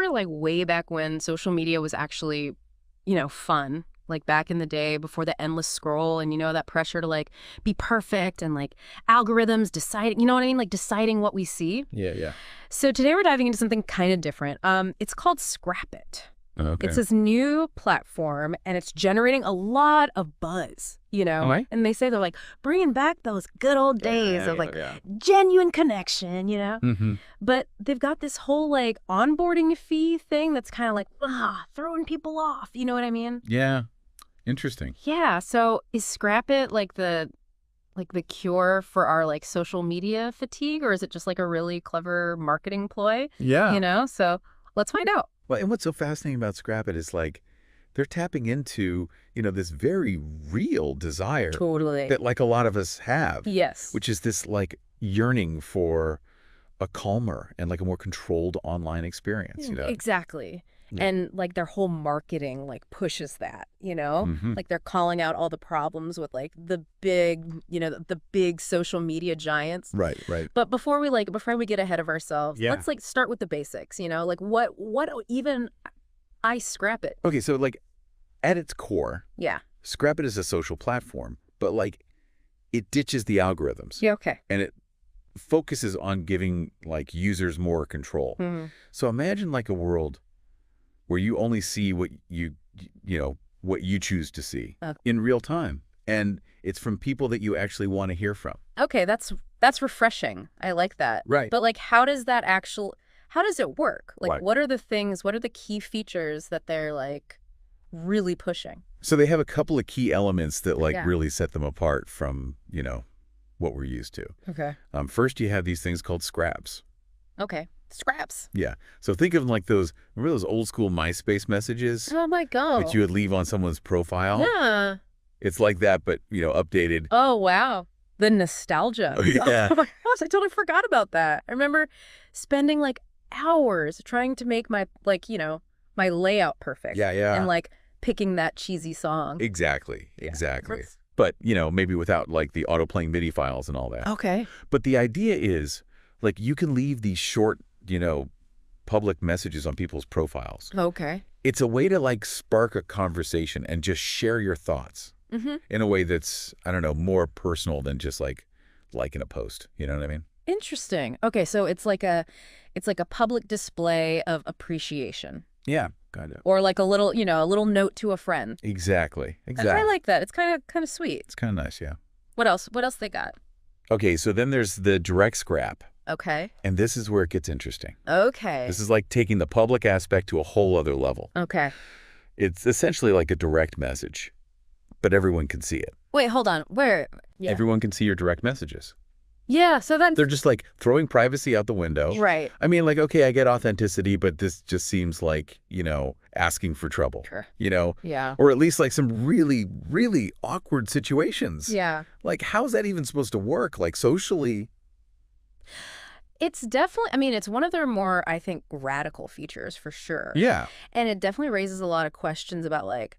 remember like way back when social media was actually, fun? Like back in the day before the endless scroll and, that pressure to like be perfect and like algorithms deciding, you know what I mean? Like deciding what we see. Yeah, yeah. So today we're diving into something kind of different. It's called ScrapItt. Okay. It's this new platform, and it's generating a lot of buzz, right. And they say they're like bringing back those good old days of like genuine connection, Mm-hmm. But they've got this whole like onboarding fee thing that's kind of like throwing people off. You know what I mean? Yeah. Interesting. Yeah. So is ScrapItt like the cure for our like social media fatigue, or is it just like a really clever marketing ploy? Yeah. So let's find out. Well, and what's so fascinating about ScrapItt is like they're tapping into, this very real desire Totally. that like a lot of us have. Yes. Which is this like yearning for a calmer and like a more controlled online experience, Exactly. Yeah. And like their whole marketing like pushes that, Mm-hmm. Like they're calling out all the problems with like the big, the big social media giants. Right, right. But before we get ahead of ourselves, Yeah. let's like start with the basics, like what even I ScrapItt. Okay, so like at its core, Yeah. ScrapItt is a social platform, but like it ditches the algorithms. Yeah, okay. And it focuses on giving like users more control. Mm-hmm. So imagine like a world where you only see what what you choose to see in real time. And it's from people that you actually want to hear from. Okay, that's refreshing. I like that. Right. But like how does it work? Like Right. what are the key features that they're like really pushing? So they have a couple of key elements that like Yeah. really set them apart from, what we're used to. Okay. First, you have these things called scraps. Okay. Scraps. Yeah. So think of like remember those old school MySpace messages Oh my God. that you would leave on someone's profile? Yeah. It's like that, but, updated. Oh, wow. The nostalgia. Oh, yeah. Oh my gosh, I totally forgot about that. I remember spending like hours trying to make my my layout perfect. Yeah, yeah. And like picking that cheesy song. Exactly. Yeah. Exactly. But, maybe without like the auto-playing MIDI files and all that. Okay. But the idea is like you can leave these short, public messages on people's profiles. Okay. It's a way to like spark a conversation and just share your thoughts in a way that's, I don't know, more personal than just like liking a post. You know what I mean? Interesting. Okay, so it's like a public display of appreciation. Yeah, kind of. Or like a little note to a friend. Exactly. I like that. It's kind of sweet. It's kind of nice, yeah. What else they got? Okay, so then there's the direct scrap. Okay. And this is where it gets interesting. Okay. This is like taking the public aspect to a whole other level. Okay. It's essentially like a direct message, but everyone can see it. Wait, hold on. Where? Yeah. Everyone can see your direct messages. Yeah, so that's... They're just like throwing privacy out the window. Right. I mean, like, okay, I get authenticity, but this just seems like, asking for trouble. Sure. Yeah. Or at least like some really, really awkward situations. Yeah. Like, how's that even supposed to work? Like, socially... It's definitely, it's one of their more, I think, radical features for sure. Yeah. And it definitely raises a lot of questions about like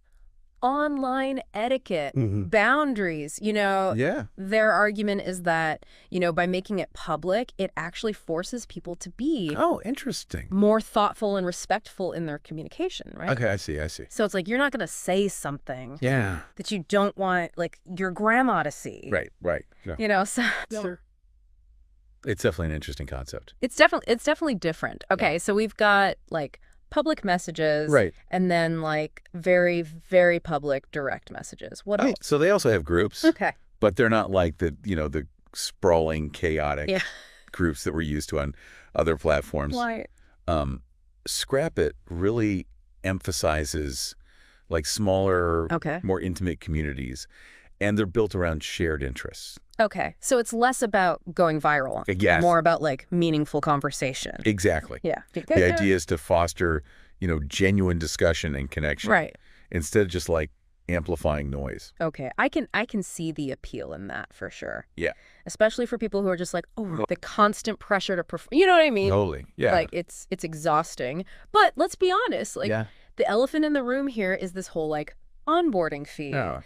online etiquette, boundaries, Yeah. Their argument is that, by making it public, it actually forces people to be Oh, interesting. more thoughtful and respectful in their communication, right? Okay, I see. So it's like you're not going to say something Yeah. that you don't want like your grandma to see. Right. Yeah. So It's definitely an interesting concept. it's definitely different. Okay, so we've got like public messages, Right. and then like very, very public direct messages. What else? So they also have groups, Okay. but they're not like the sprawling, chaotic Yeah. groups that we're used to on other platforms. Why? ScrapItt really emphasizes like smaller, Okay. more intimate communities, and they're built around shared interests. Okay, so it's less about going viral. Yes. More about like meaningful conversation. Exactly. Yeah. The idea is to foster, genuine discussion and connection. Right. Instead of just like amplifying noise. Okay, I can see the appeal in that for sure. Yeah. Especially for people who are just like, the constant pressure to perform. You know what I mean? Totally. Yeah. Like it's exhausting. But let's be honest, like yeah. the elephant in the room here is this whole like onboarding fee. Yeah.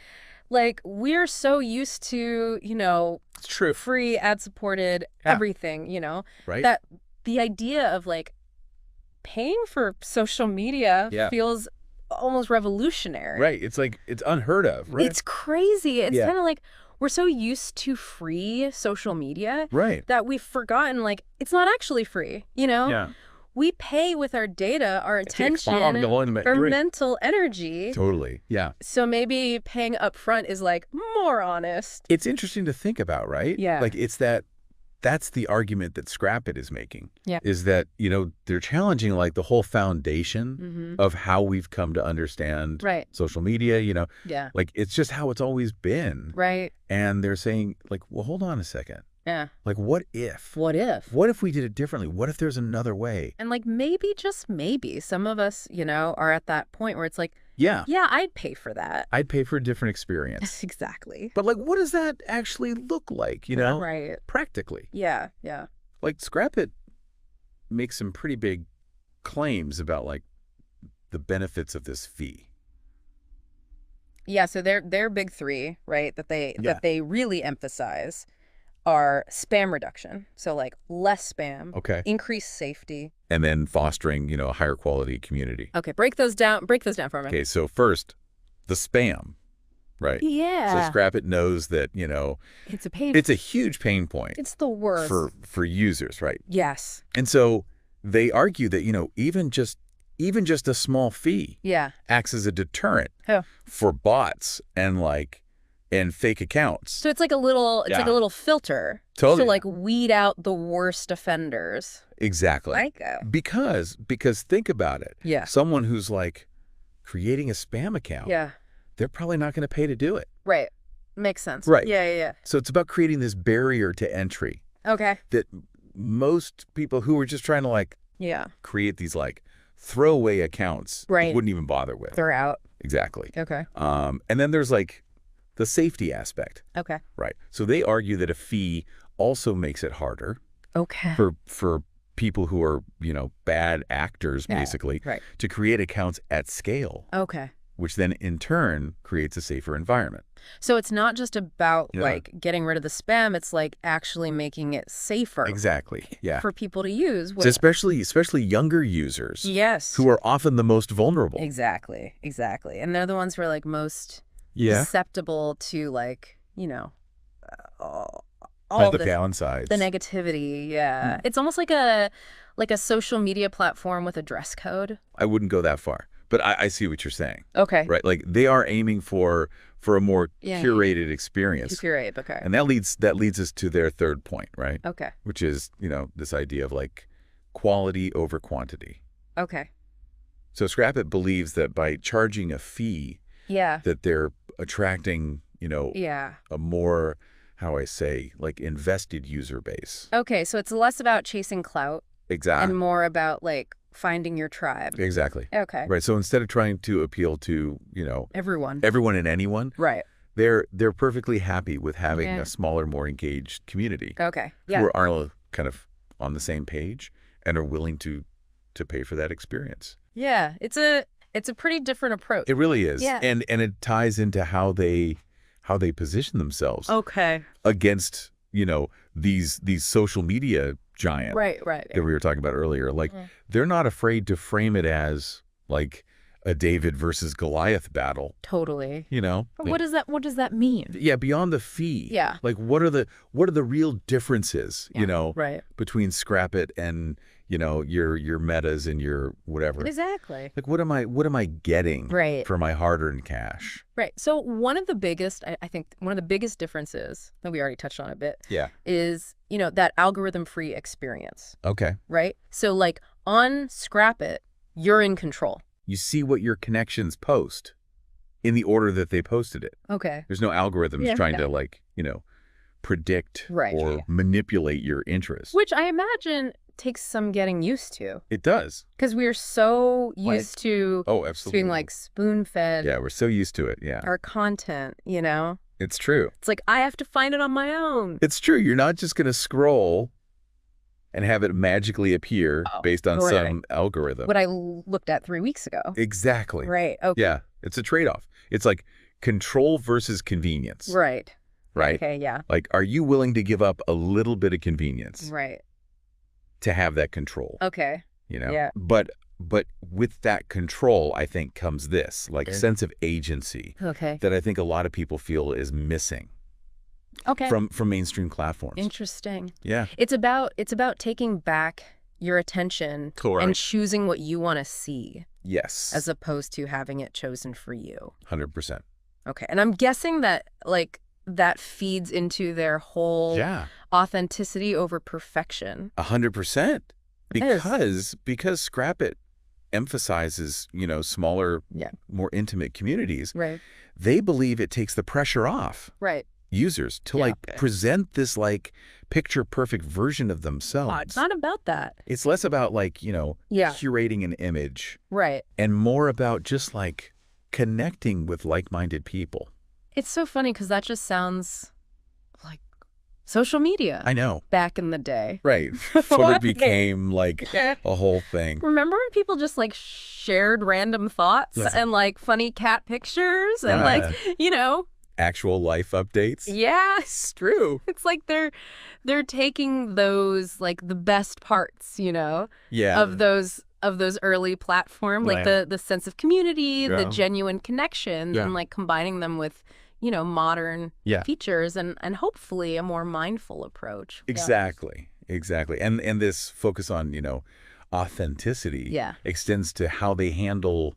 Like we're so used to, It's true. free ad supported Yeah. everything, Right. that the idea of like paying for social media Yeah. feels almost revolutionary. Right. It's like, it's unheard of, right? It's crazy. It's Yeah. kind of like we're so used to free social media Right. that we've forgotten, like, it's not actually free, you know? Yeah. We pay with our data, our attention, our our mental energy. Totally. Yeah. So maybe paying up front is, like, more honest. It's interesting to think about, right? Yeah. Like, that's the argument that ScrapItt is making. Yeah. Is that, you know, they're challenging like the whole foundation of how we've come to understand Right. social media, you know. Yeah. Like, it's just how it's always been. Right. And they're saying, like, well, hold on a second. Yeah. Like, what if? What if? What if we did it differently? What if there's another way? And, like, maybe, just maybe, some of us, you know, are at that point where it's like, Yeah. yeah, I'd pay for that. I'd pay for a different experience. Exactly. But, like, what does that actually look like, you know? Right. Practically. Yeah. Yeah. Like, ScrapItt makes some pretty big claims about, like, the benefits of this fee. Yeah, so their big three, right, that they really emphasize are spam reduction. So, like, less spam, Okay. increased safety. And then fostering, you know, a higher quality community. Okay, break those down for me. Okay, so first, the spam, right? Yeah. So ScrapItt knows that, you know, It's a pain. it's a huge pain point It's the worst. for users, right? Yes. And so they argue that, you know, even just a small fee Yeah. acts as a deterrent Oh. for bots and fake accounts. So it's like a little filter. Totally. To, like, weed out the worst offenders. Exactly. Psycho. Because think about it. Yeah. Someone who's like creating a spam account, Yeah. they're probably not going to pay to do it. Right. Makes sense. Right. Yeah. So it's about creating this barrier to entry Okay. that most people who are just trying to like Yeah. create these like throwaway accounts Right. wouldn't even bother with. They're out. Exactly. Okay. And then there's like the safety aspect. Okay. Right. So they argue that a fee also makes it harder Okay. for people who are, you know, bad actors, Yeah, basically, right. to create accounts at scale, Okay. which then in turn creates a safer environment. So it's not just about, Yeah. like, getting rid of the spam. It's, like, actually making it safer Exactly. Yeah. for people to use. So especially younger users Yes. who are often the most vulnerable. Exactly. And they're the ones who are, like, most Yeah. susceptible to, like, you know, all the downsides. the negativity. Yeah. It's almost like a social media platform with a dress code. I wouldn't go that far, but I see what you're saying. Okay. Right. Like they are aiming for a more Yeah. curated experience. Curate. Okay. And that leads us to their third point, right? Okay. Which is, you know, this idea of like quality over quantity. Okay. So ScrapItt believes that by charging a fee, Yeah. that they're attracting, you know, Yeah. a more, how I say, like invested user base. Okay. So it's less about chasing clout Exactly. and more about, like, finding your tribe. Exactly. Okay. Right. So instead of trying to appeal to, you know, Everyone. everyone and anyone, Right. they're perfectly happy with having Yeah. a smaller, more engaged community Okay. Yeah. who are kind of on the same page and are willing to pay for that experience. Yeah. It's a pretty different approach. It really is. Yeah. And it ties into how they position themselves Okay. against, you know, these social media giants Right. that we were talking about earlier. Like they're not afraid to frame it as like a David versus Goliath battle, Totally. you know? But what does that mean? Yeah, beyond the fee. Yeah. Like what are the real differences, you know, Right. between ScrapItt and, you know, your Metas and your whatever. Exactly. Like what am I getting Right. for my hard-earned cash? Right. So one of the biggest, I think one of the biggest differences that we already touched on a bit Yeah. is, you know, that algorithm-free experience, Okay. right? So, like, on ScrapItt, you're in control. You see what your connections post in the order that they posted it. Okay. There's no algorithms Yeah. trying to like, you know, predict Right. or manipulate your interests. Which I imagine takes some getting used to It does. because we're so used to Oh, being, absolutely. like, spoon-fed Yeah, we're so used to it. Yeah. our content, you know? It's true. It's like, I have to find it on my own. It's true. You're not just going to scroll and have it magically appear based on right. some algorithm. What I looked at 3 weeks ago. Exactly. Right. Okay. Yeah. It's a trade-off. It's like control versus convenience. Right. Right? Okay, yeah. Like, are you willing to give up a little bit of convenience Right. to have that control? Okay. Yeah. But with that control, I think comes this sense of agency Okay. that I think a lot of people feel is missing Okay. from mainstream platforms. Interesting. Yeah. It's about taking back your attention Correct. and choosing what you want to see Yes. as opposed to having it chosen for you. 100%. Okay. And I'm guessing that that feeds into their whole authenticity over perfection. 100%. Because ScrapItt emphasizes, smaller, more intimate communities. Right. They believe it takes the pressure off. Right. Users to present this picture perfect version of themselves. It's not about that. It's less about curating an image. Right. And more about just connecting with like-minded people. It's so funny because that just sounds like social media. I know. Back in the day. Right. Before it became a whole thing. Remember when people just shared random thoughts and funny cat pictures and actual life updates? Yeah. It's true. It's like they're taking those the best parts, of those early platforms, the sense of community, the genuine connections, and combining them with modern features and hopefully a more mindful approach. Exactly. Exactly. And this focus on, authenticity extends to how they handle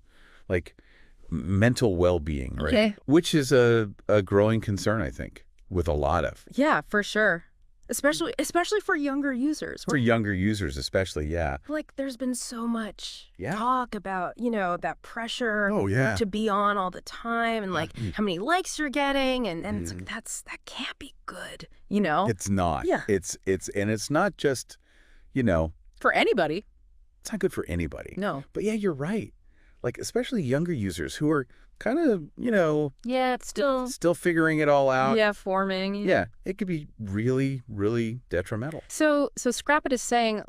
mental well-being, right? Okay. Which is a growing concern, I think, with a lot of. Yeah, for sure. Especially for younger users. For younger users especially, yeah. There's been so much talk about, that pressure to be on all the time and how many likes you're getting and it's that can't be good, It's not. Yeah. It's not just, for anybody. It's not good for anybody. No. But yeah, you're right. Especially younger users who are kind of, it's still figuring it all out. Yeah, forming. Yeah, it could be really, really detrimental. So ScrapItt is saying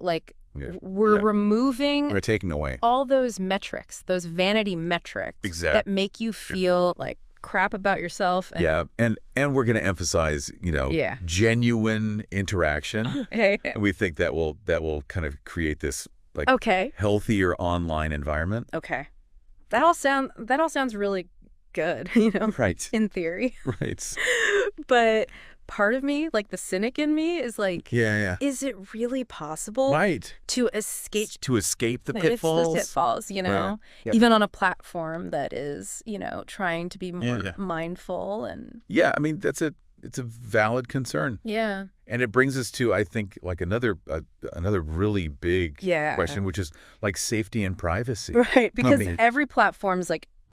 we're removing, we're taking away all those metrics, those vanity metrics that make you feel like crap about yourself. And we're going to emphasize, genuine interaction. And we think that will kind of create this healthier online environment. Okay. That all sounds really good, Right. in theory. Right. But part of me, the cynic in me, is is it really possible to escape the pitfalls? The pitfalls, Right. Yep. Even on a platform that is, trying to be more mindful and I mean, it's a valid concern. Yeah. And it brings us to, I think, another really big question, which is safety and privacy. Right, because every platform's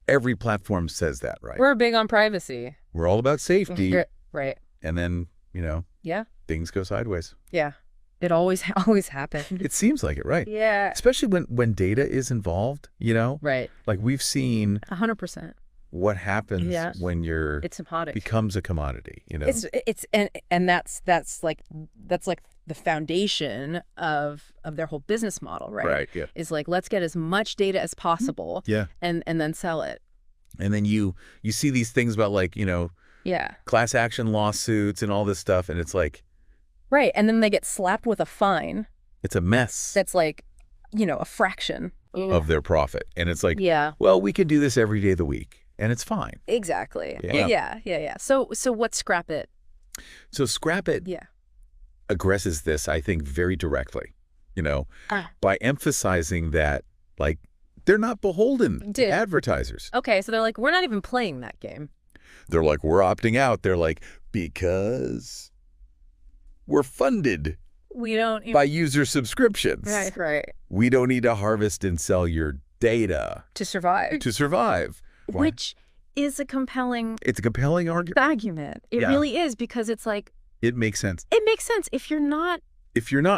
every platform says that, right? We're big on privacy. We're all about safety. Right. And then, things go sideways. Yeah. It always happens. It seems like it, right? Yeah. Especially when data is involved, Right. We've seen 100%. what happens when it's becomes a commodity, It's and that's the foundation of their whole business model, right? Right, yeah. Is let's get as much data as possible and then sell it. And then you see these things about class action lawsuits and all this stuff, and it's right, and then they get slapped with a fine. It's a mess. That's a fraction of their profit. And it's well, we can do this every day of the week. And it's fine. Exactly. Yeah. Yeah. So what's ScrapItt? So ScrapItt addresses this, I think, very directly, by emphasizing that, they're not beholden to advertisers. Okay, so they're we're not even playing that game. They're we're opting out. They're because we're funded by user subscriptions. Right. We don't need to harvest and sell your data. To survive. Which is a compelling... It's a compelling argument. It really is, because it's it makes sense. It makes sense. If you're not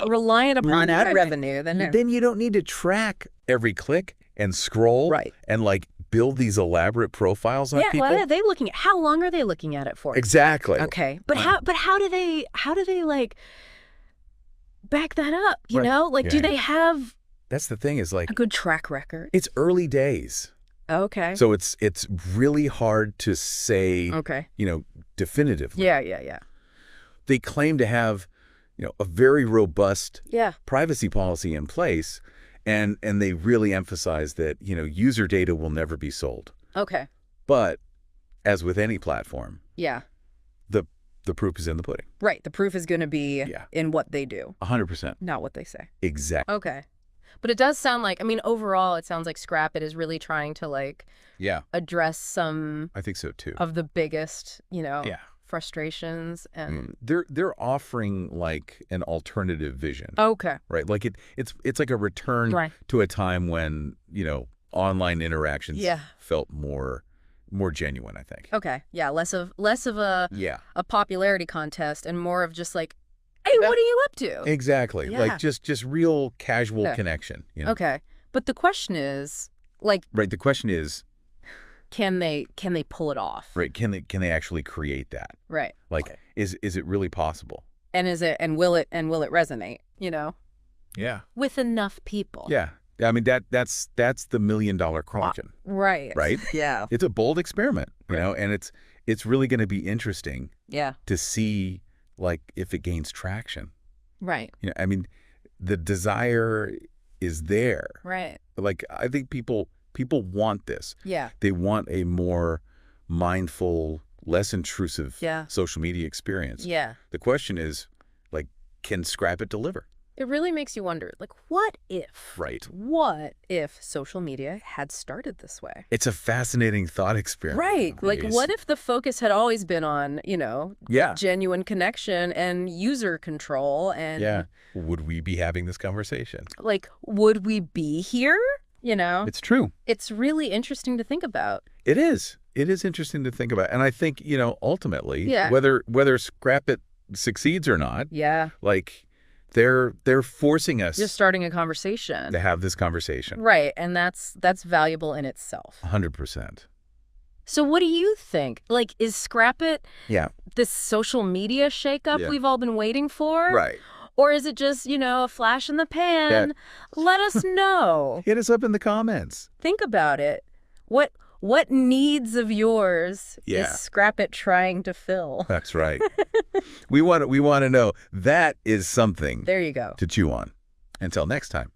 reliant upon ad revenue, then you don't need to track every click and scroll and build these elaborate profiles on people. What are they looking at? How long are they looking at it for? Exactly. Okay. But how do they back that up, do they have... That's the thing is a good track record? It's early days. Okay. So it's really hard to say, definitively. Yeah. They claim to have, a very robust privacy policy in place, And they really emphasize that, user data will never be sold. Okay. But as with any platform, yeah, the proof is in the pudding. Right. The proof is going to be in what they do. 100%. Not what they say. Exactly. Okay. But it does sound like, I mean, overall, it sounds like ScrapItt is really trying to, like, address some I think so, too. Of the biggest, frustrations. And They're offering, like, an alternative vision. Okay. Right? Like, it's like a return to a time when, online interactions felt more genuine, I think. Okay. Yeah. Less of a popularity contest and more of just like, hey, what are you up to? Exactly. Yeah. Like just real casual connection. Okay. But the question is, like, right. The question is, can they pull it off? Right. Can they actually create that? Right. Like, is it really possible? And will it resonate? Yeah. With enough people. Yeah. I mean, that's the $1 million question. Right. Right? Yeah. It's a bold experiment, and it's really going to be interesting to see, like, if it gains traction. Right. I mean, the desire is there. Right. Like, I think people want this. Yeah. They want a more mindful, less intrusive social media experience. Yeah. The question is, like, can ScrapItt deliver? It really makes you wonder, like, what if? Right. What if social media had started this way? It's a fascinating thought experiment. Right. Like, what if the focus had always been on, genuine connection and user control and... Yeah. Would we be having this conversation? Like, would we be here? It's true. It's really interesting to think about. It is. It is interesting to think about. And I think, ultimately, Yeah. whether ScrapItt succeeds or not, like... They're forcing us. You're starting a conversation. To have this conversation. Right, and that's valuable in itself. 100%. So what do you think? Like, is ScrapItt this social media shakeup we've all been waiting for? Right. Or is it just, a flash in the pan? Let us know. Hit us up in the comments. Think about it. What needs of yours is ScrapItt trying to fill? That's right. we want to know. That is something. There you go. To chew on. Until next time.